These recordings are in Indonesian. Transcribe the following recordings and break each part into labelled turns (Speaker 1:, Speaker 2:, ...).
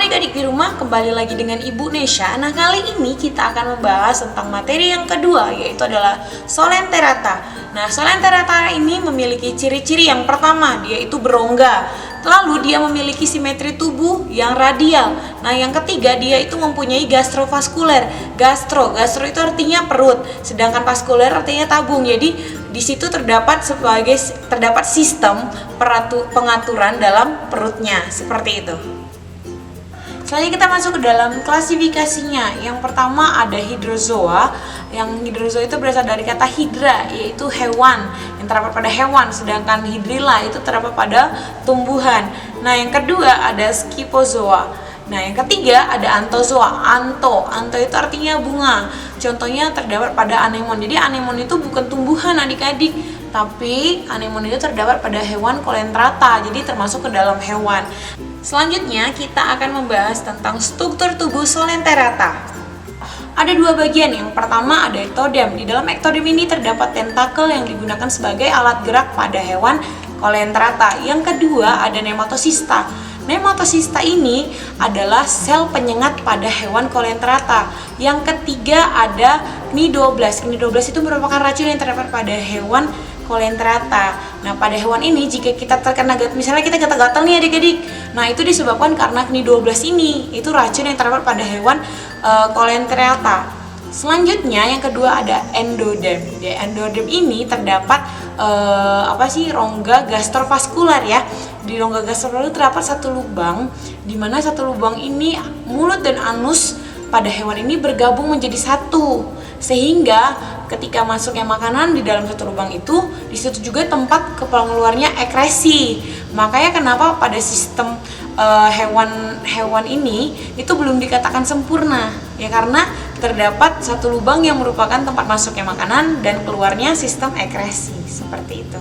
Speaker 1: adik-adik di rumah, kembali lagi dengan Ibu Nesha. Nah, kali ini kita akan membahas tentang materi yang kedua, yaitu adalah solenterata. Nah, solenterata ini memiliki ciri-ciri. Yang pertama, dia itu berongga. Lalu dia memiliki simetri tubuh yang radial. Nah, yang ketiga, dia itu mempunyai gastrovaskuler. Gastro itu artinya perut, sedangkan vaskuler artinya tabung. Jadi di situ terdapat sistem pengaturan dalam perutnya, seperti itu. Selanjutnya kita masuk ke dalam klasifikasinya. Yang pertama ada hydrozoa. Yang hydrozoa itu berasal dari kata hydra, yaitu hewan, yang terdapat pada hewan, sedangkan hydrilla itu terdapat pada tumbuhan. Nah, yang kedua ada scyphozoa. Nah, yang ketiga ada anthozoa. Antho itu artinya bunga. Contohnya terdapat pada anemon. Jadi anemon itu bukan tumbuhan adik-adik, tapi anemon itu terdapat pada hewan colelenterata. Jadi termasuk ke dalam hewan. Selanjutnya kita akan membahas tentang struktur tubuh solenterata. Ada dua bagian. Yang pertama ada ektodem. Di dalam ektodem ini terdapat tentakel yang digunakan sebagai alat gerak pada hewan colelenterata. Yang kedua ada nematosista. Nematosista ini adalah sel penyengat pada hewan colelenterata. Yang ketiga ada cnidoblast. Cnidoblast itu merupakan racun yang terdapat pada hewan colelenterata. Nah, pada hewan ini jika kita terkena misalnya kita gatal-gatal nih adik-adik. Nah, itu disebabkan karena cnidoblast ini. Itu racun yang terdapat pada hewan colelenterata. Selanjutnya yang kedua ada endodem. Di endodem ini terdapat rongga gastrovaskular ya. Di rongga gastrovaskular terdapat satu lubang, di mana satu lubang ini mulut dan anus pada hewan ini bergabung menjadi satu, sehingga ketika masuknya makanan di dalam satu lubang itu, di situ juga tempat keluarnya ekresi. Makanya kenapa pada sistem hewan ini itu belum dikatakan sempurna, ya karena terdapat satu lubang yang merupakan tempat masuknya makanan dan keluarnya sistem ekresi, seperti itu.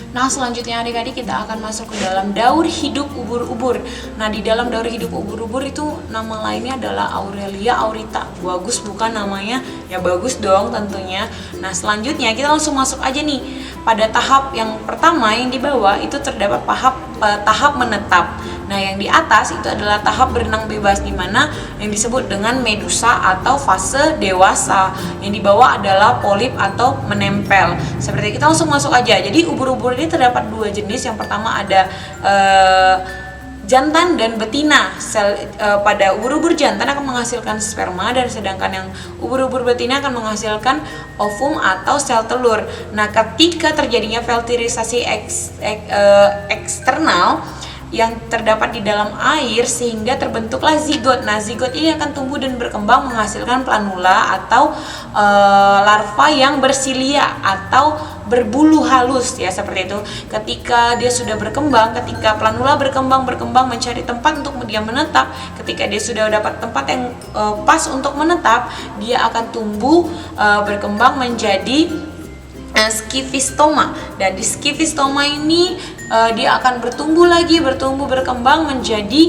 Speaker 1: Nah, selanjutnya adik-adik kita akan masuk ke dalam daur hidup ubur-ubur. Nah, di dalam daur hidup ubur-ubur itu nama lainnya adalah Aurelia aurita. Bagus bukan namanya? Ya bagus dong tentunya. Nah, selanjutnya kita langsung masuk aja nih. Pada tahap yang pertama yang di bawah itu terdapat tahap menetap. Nah, yang di atas itu adalah tahap berenang bebas, di mana yang disebut dengan medusa atau fase dewasa. Yang di bawah adalah polip atau menempel. Seperti kita langsung masuk aja. Jadi ubur-ubur ini terdapat dua jenis. Yang pertama ada jantan dan betina. Pada ubur-ubur jantan akan menghasilkan sperma, dan sedangkan yang ubur-ubur betina akan menghasilkan ovum atau sel telur. Nah, ketika terjadinya fertilisasi eksternal yang terdapat di dalam air sehingga terbentuklah zigot. Nah, zigot ini akan tumbuh dan berkembang menghasilkan planula atau larva yang bersilia atau berbulu halus ya, seperti itu. Ketika dia sudah berkembang, ketika planula berkembang mencari tempat untuk dia menetap, ketika dia sudah dapat tempat yang pas untuk menetap, dia akan tumbuh berkembang menjadi skifistoma. Dan di skifistoma ini dia akan berkembang menjadi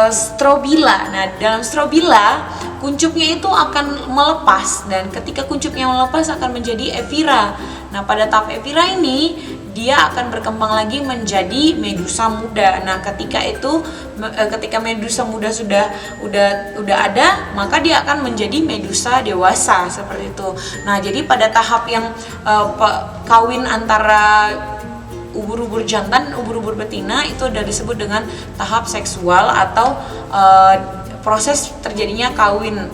Speaker 1: strobila. Nah, dalam strobila kuncupnya itu akan melepas, dan ketika kuncupnya melepas akan menjadi evira. Nah, pada tahap evira ini dia akan berkembang lagi menjadi medusa muda. Nah, ketika medusa muda sudah ada, maka dia akan menjadi medusa dewasa, seperti itu. Nah, jadi pada tahap yang kawin antara ubur-ubur jantan dan ubur-ubur betina itu sudah disebut dengan tahap seksual atau proses terjadinya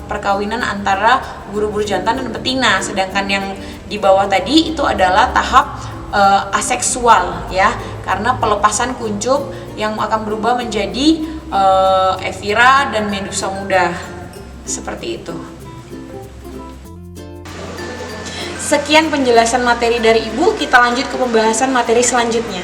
Speaker 1: perkawinan antara ubur-ubur jantan dan betina. Sedangkan yang di bawah tadi itu adalah tahap aseksual ya, karena pelepasan kuncup yang akan berubah menjadi evira dan medusa muda, seperti itu. Sekian penjelasan materi dari Ibu, kita lanjut ke pembahasan materi selanjutnya.